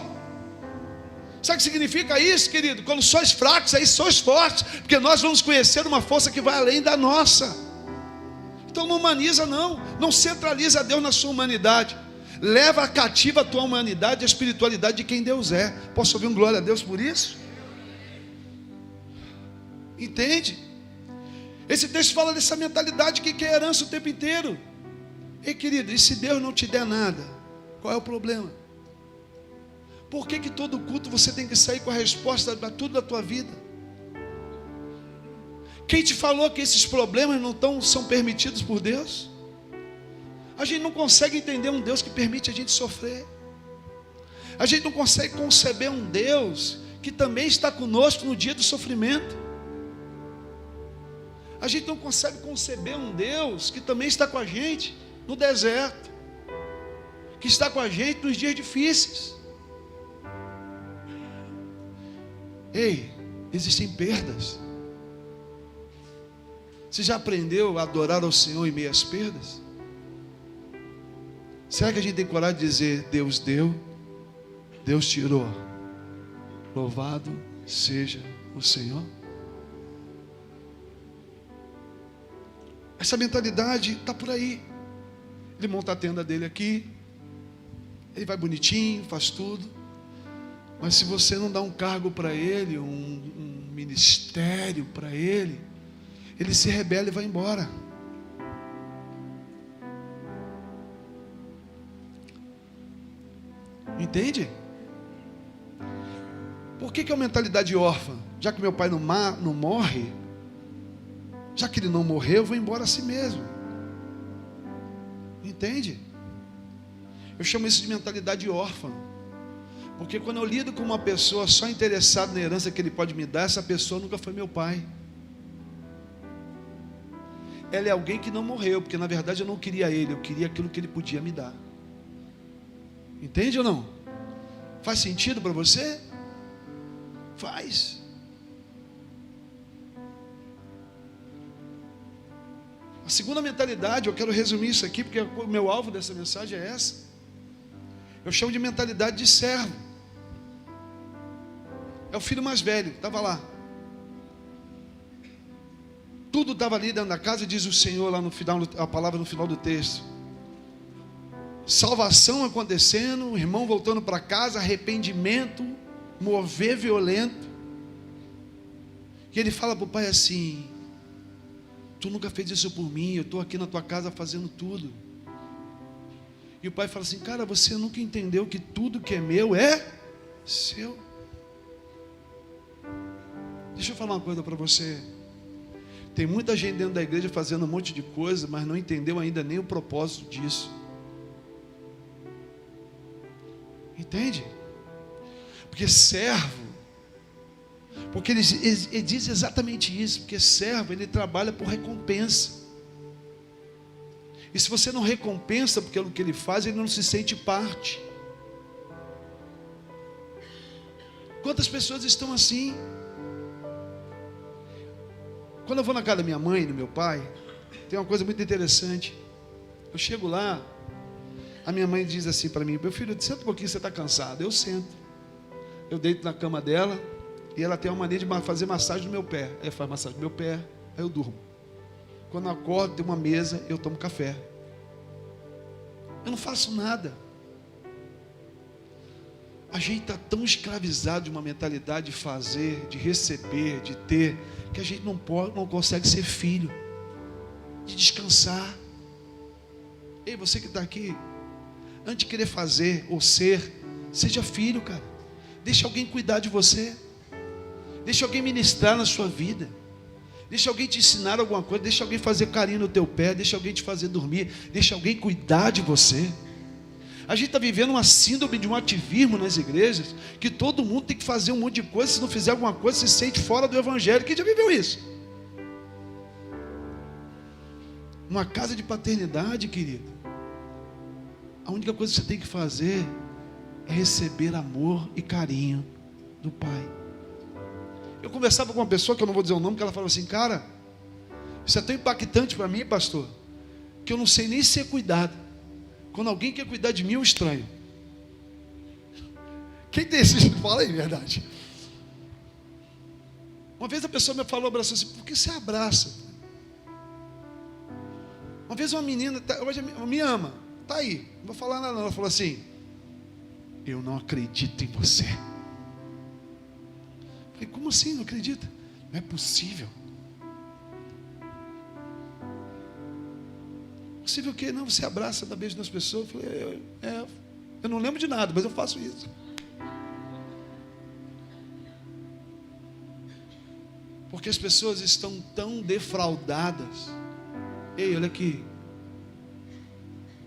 Sabe o que significa isso, querido? Quando sois fracos, aí sois fortes, porque nós vamos conhecer uma força que vai além da nossa. Então não humaniza não, não centraliza Deus na sua humanidade. Leva cativa a tua humanidade, a espiritualidade de quem Deus é. Posso ouvir um glória a Deus por isso? Entende? Esse texto fala dessa mentalidade que quer herança o tempo inteiro. Ei, querido, e se Deus não te der nada, qual é o problema? Por que todo culto você tem que sair com a resposta para tudo da tua vida? Quem te falou que esses problemas não são permitidos por Deus? A gente não consegue entender um Deus que permite a gente sofrer. A gente não consegue conceber um Deus que também está conosco no dia do sofrimento. A gente não consegue conceber um Deus que também está com a gente no deserto, que está com a gente nos dias difíceis. Ei, existem perdas. Você já aprendeu a adorar ao Senhor em meio às perdas? Será que a gente tem coragem de dizer, Deus deu, Deus tirou, louvado seja o Senhor? Essa mentalidade está por aí. Ele monta a tenda dele aqui, ele vai bonitinho, faz tudo, mas se você não dá um cargo para ele, um ministério para ele, ele se rebela e vai embora. Entende? Por que é uma mentalidade órfã? Já que meu pai não morre, já que ele não morreu, eu vou embora a si mesmo. Entende? Eu chamo isso de mentalidade órfã. Porque quando eu lido com uma pessoa só interessada na herança que ele pode me dar, essa pessoa nunca foi meu pai. Ela é alguém que não morreu, porque na verdade eu não queria ele, eu queria aquilo que ele podia me dar. Entende ou não? Faz sentido para você? Faz. A segunda mentalidade, eu quero resumir isso aqui, porque o meu alvo dessa mensagem é essa. Eu chamo de mentalidade de servo. É o filho mais velho, estava lá. Tudo estava ali dentro da casa, diz o Senhor lá no final, a palavra no final do texto. Salvação acontecendo, o irmão voltando para casa, arrependimento, mover violento. E ele fala para o pai assim: tu nunca fez isso por mim, eu estou aqui na tua casa fazendo tudo. E o pai fala assim: cara, você nunca entendeu que tudo que é meu é seu. Deixa eu falar uma coisa para você. Tem muita gente dentro da igreja fazendo um monte de coisa, mas não entendeu ainda nem o propósito disso. Entende? Porque servo, porque ele diz exatamente isso, porque servo, ele trabalha por recompensa. E se você não recompensa pelo que ele faz, ele não se sente parte. Quantas pessoas estão assim? Quando eu vou na casa da minha mãe e do meu pai, tem uma coisa muito interessante. Eu chego lá, a minha mãe diz assim para mim: meu filho, senta um pouquinho, você está cansado. Eu sento. Eu deito na cama dela e ela tem uma mania de fazer massagem no meu pé. Ela faz massagem no meu pé, aí eu durmo. Quando eu acordo, tem uma mesa, eu tomo café. Eu não faço nada. A gente está tão escravizado de uma mentalidade de fazer, de receber, de ter, que a gente não consegue ser filho, de descansar. Ei, você que está aqui, antes de querer fazer ou ser, seja filho, cara. Deixa alguém cuidar de você. Deixa alguém ministrar na sua vida. Deixa alguém te ensinar alguma coisa. Deixa alguém fazer carinho no teu pé. Deixa alguém te fazer dormir. Deixa alguém cuidar de você. A gente está vivendo uma síndrome de um ativismo nas igrejas, que todo mundo tem que fazer um monte de coisa. Se não fizer alguma coisa, se sente fora do evangelho. Quem já viveu isso? Uma casa de paternidade, querido, a única coisa que você tem que fazer é receber amor e carinho do Pai. Eu conversava com uma pessoa, que eu não vou dizer o nome, que ela falou assim: cara, isso é tão impactante para mim, pastor, que eu não sei nem ser cuidado. Quando alguém quer cuidar de mim, eu estranho. Quem tem esse? Fala aí, verdade. Uma vez a pessoa me falou, abraçou assim: por que você abraça? Uma vez uma menina, hoje me ama, está aí, não vou falar nada não. Ela falou assim: eu não acredito em você. Eu falei: como assim não acredita? Não é possível. Possível o quê? Não, você abraça, dá beijo nas pessoas. Eu falei: eu não lembro de nada, mas eu faço isso. Porque as pessoas estão tão defraudadas. Ei, olha aqui.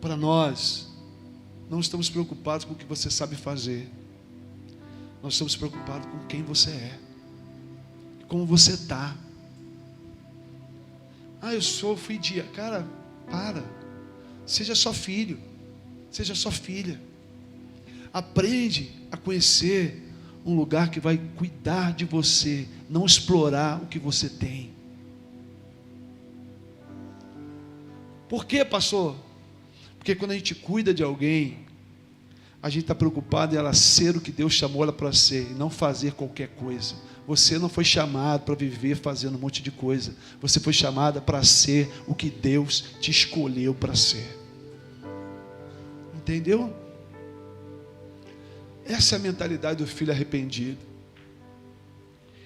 Para nós, não estamos preocupados com o que você sabe fazer. Nós estamos preocupados com quem você é. Como você está. Ah, eu fui dia. Cara, para. Seja só filho. Seja só filha. Aprende a conhecer um lugar que vai cuidar de você. Não explorar o que você tem. Por quê, pastor? Porque quando a gente cuida de alguém, a gente está preocupado em ela ser o que Deus chamou ela para ser, e não fazer qualquer coisa. Você não foi chamado para viver fazendo um monte de coisa. Você foi chamada para ser o que Deus te escolheu para ser. Entendeu? Essa é a mentalidade do filho arrependido.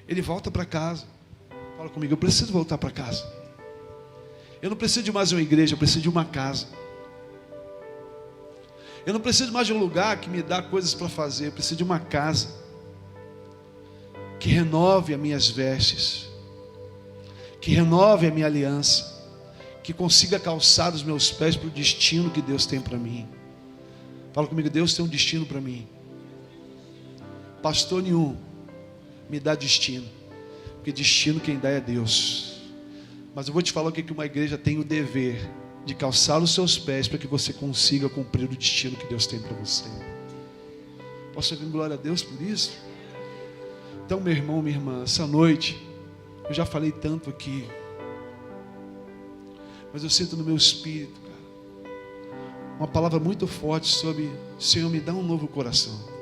Ele volta para casa. Fala comigo: eu preciso voltar para casa. Eu não preciso de mais uma igreja, eu preciso de uma casa. Eu não preciso mais de um lugar que me dá coisas para fazer. Eu preciso de uma casa que renove as minhas vestes, que renove a minha aliança, que consiga calçar os meus pés para o destino que Deus tem para mim. Fala comigo: Deus tem um destino para mim. Pastor nenhum me dá destino, porque destino quem dá é Deus. Mas eu vou te falar o que uma igreja tem o dever de calçar os seus pés para que você consiga cumprir o destino que Deus tem para você. Posso ouvir glória a Deus por isso? Então, meu irmão, minha irmã, essa noite, eu já falei tanto aqui, mas eu sinto no meu espírito, cara, uma palavra muito forte sobre: Senhor, me dá um novo coração.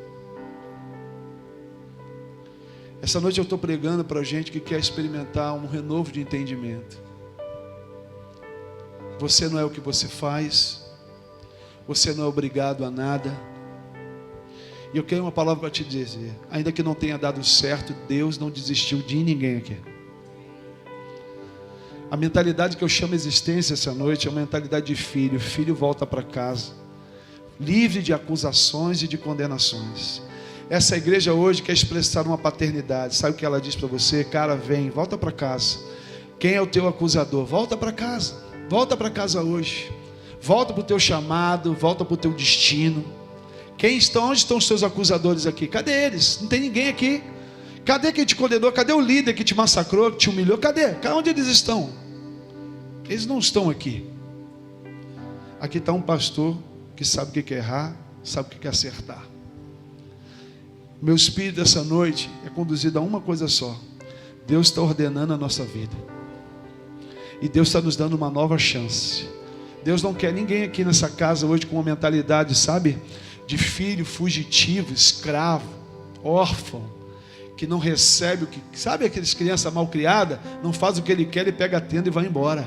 Essa noite eu estou pregando para gente que quer experimentar um renovo de entendimento. Você não é o que você faz, você não é obrigado a nada. E eu quero uma palavra para te dizer: ainda que não tenha dado certo, Deus não desistiu de ninguém aqui. A mentalidade que eu chamo existência essa noite é uma mentalidade de filho. Filho volta para casa, livre de acusações e de condenações. Essa igreja hoje quer expressar uma paternidade. Sabe o que ela diz para você? Cara, vem, volta para casa. Quem é o teu acusador? Volta para casa. Volta para casa hoje. Volta para o teu chamado, volta para o teu destino. Onde estão os teus acusadores aqui? Cadê eles? Não tem ninguém aqui. Cadê quem te condenou? Cadê o líder que te massacrou, que te humilhou? Cadê? Onde eles estão? Eles não estão aqui. Aqui está um pastor que sabe o que quer errar, sabe o que quer acertar. Meu espírito essa noite é conduzido a uma coisa só: Deus está ordenando a nossa vida, e Deus está nos dando uma nova chance. Deus não quer ninguém aqui nessa casa hoje com uma mentalidade, sabe, de filho fugitivo, escravo, órfão, que não recebe o que... Sabe aquelas crianças mal criadas? Não faz o que ele quer, ele pega a tenda e vai embora.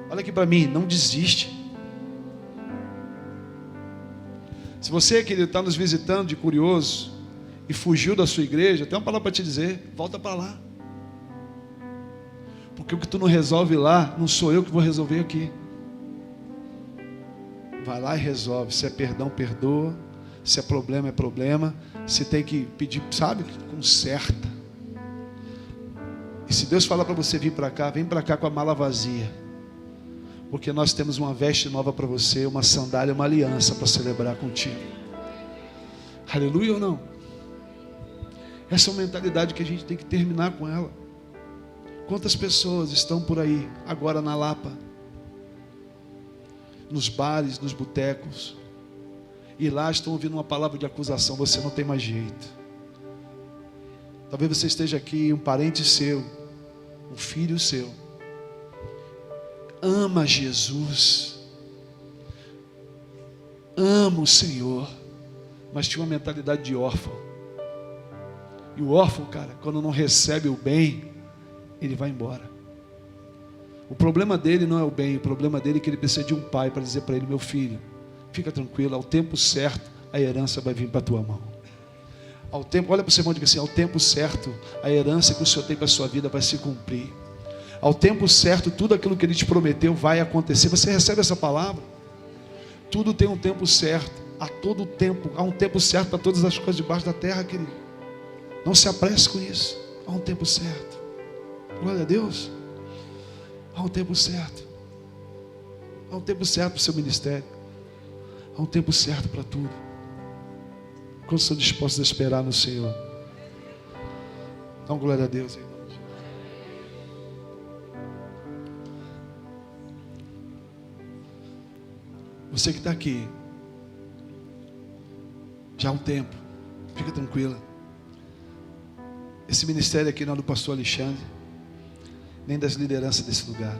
Olha aqui para mim, não desiste. Se você, querido, está nos visitando de curioso e fugiu da sua igreja, tem uma palavra para te dizer: volta para lá. Porque o que tu não resolve lá, não sou eu que vou resolver aqui. Vai lá e resolve. Se é perdão, perdoa. Se é problema, é problema. Se tem que pedir, sabe, conserta. E se Deus falar para você vir para cá, vem para cá com a mala vazia. Porque nós temos uma veste nova para você, uma sandália, uma aliança para celebrar contigo. Aleluia ou não? Essa é uma mentalidade que a gente tem que terminar com ela. Quantas pessoas estão por aí, agora na Lapa, nos bares, nos botecos, e lá estão ouvindo uma palavra de acusação: você não tem mais jeito. Talvez você esteja aqui, um parente seu, um filho seu, ama Jesus, ama o Senhor, mas tinha uma mentalidade de órfão. E o órfão, cara, quando não recebe o bem, ele vai embora. O problema dele não é o bem, o problema dele é que ele precisa de um pai para dizer para ele: meu filho, fica tranquilo, ao tempo certo a herança vai vir para a tua mão. Ao tempo, olha para o seu irmão e diga assim: ao tempo certo a herança que o Senhor tem para a sua vida vai se cumprir. Ao tempo certo, tudo aquilo que Ele te prometeu vai acontecer. Você recebe essa palavra? Tudo tem um tempo certo. A todo tempo, há um tempo certo para todas as coisas debaixo da terra, querido. Não se apresse com isso. Há um tempo certo. Glória a Deus. Há um tempo certo. Há um tempo certo para o seu ministério. Há um tempo certo para tudo. Quantos são dispostos a esperar no Senhor? Então, glória a Deus, irmãos. Você que está aqui já há um tempo, fica tranquila. Esse ministério aqui não é do pastor Alexandre, nem das lideranças desse lugar.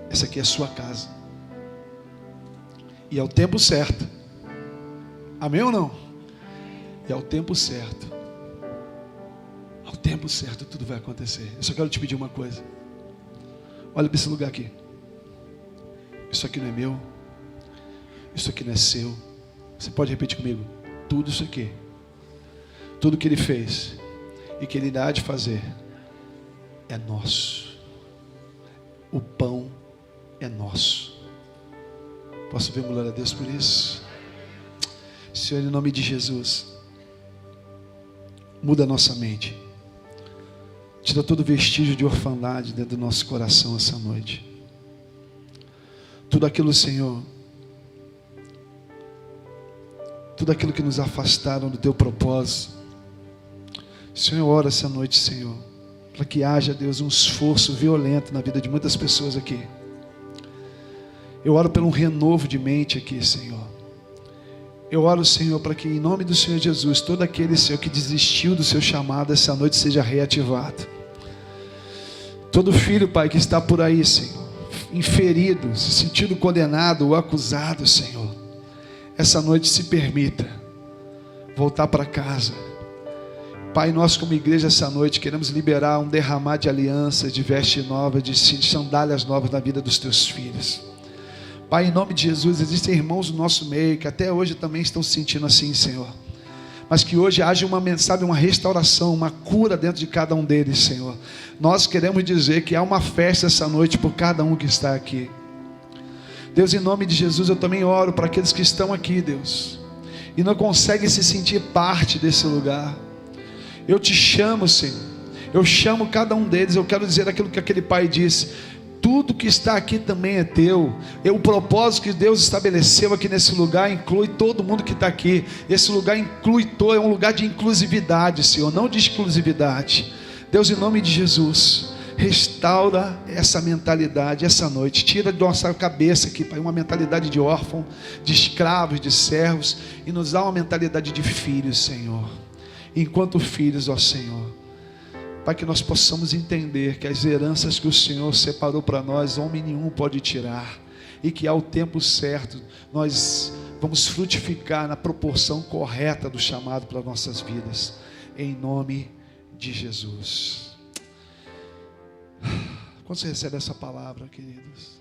Essa aqui é a sua casa. E ao tempo certo. Amém ou não? E ao tempo certo. Ao tempo certo tudo vai acontecer. Eu só quero te pedir uma coisa. Olha para esse lugar aqui. Isso aqui não é meu. Isso aqui não é seu. Você pode repetir comigo? Tudo isso aqui, tudo que Ele fez e que Ele irá de fazer é nosso. O pão é nosso. Posso ver glória a Deus por isso? Senhor, em nome de Jesus, muda a nossa mente. Tira todo vestígio de orfandade dentro do nosso coração essa noite. Tudo aquilo, Senhor, tudo aquilo que nos afastaram do Teu propósito. Senhor, eu oro essa noite, Senhor, para que haja, Deus, um esforço violento na vida de muitas pessoas aqui. Eu oro por um renovo de mente aqui, Senhor. Eu oro, Senhor, para que em nome do Senhor Jesus, todo aquele, Senhor, que desistiu do seu chamado, essa noite seja reativado. Todo filho, Pai, que está por aí, Senhor, inferido, se sentindo condenado ou acusado, Senhor, essa noite se permita voltar para casa. Pai, nós como igreja essa noite queremos liberar um derramar de alianças, de veste nova, de sandálias novas na vida dos teus filhos. Pai, em nome de Jesus, existem irmãos no nosso meio que até hoje também estão se sentindo assim, Senhor. Mas que hoje haja uma mensagem, uma restauração, uma cura dentro de cada um deles, Senhor. Nós queremos dizer que há uma festa essa noite por cada um que está aqui. Deus, em nome de Jesus, eu também oro para aqueles que estão aqui, Deus, e não conseguem se sentir parte desse lugar. Eu te chamo, Senhor. Eu chamo cada um deles. Eu quero dizer aquilo que aquele pai disse: tudo que está aqui também é teu. O propósito que Deus estabeleceu aqui nesse lugar inclui todo mundo que está aqui. Esse lugar inclui todo, é um lugar de inclusividade, Senhor, não de exclusividade. Deus, em nome de Jesus, restaura essa mentalidade essa noite. Tira de nossa cabeça aqui, Pai, uma mentalidade de órfão, de escravos, de servos, e nos dá uma mentalidade de filhos, Senhor. Enquanto filhos, ó Senhor, para que nós possamos entender que as heranças que o Senhor separou para nós, homem nenhum pode tirar, e que ao tempo certo nós vamos frutificar na proporção correta do chamado para nossas vidas, em nome de Jesus. Quando você recebe essa palavra, queridos?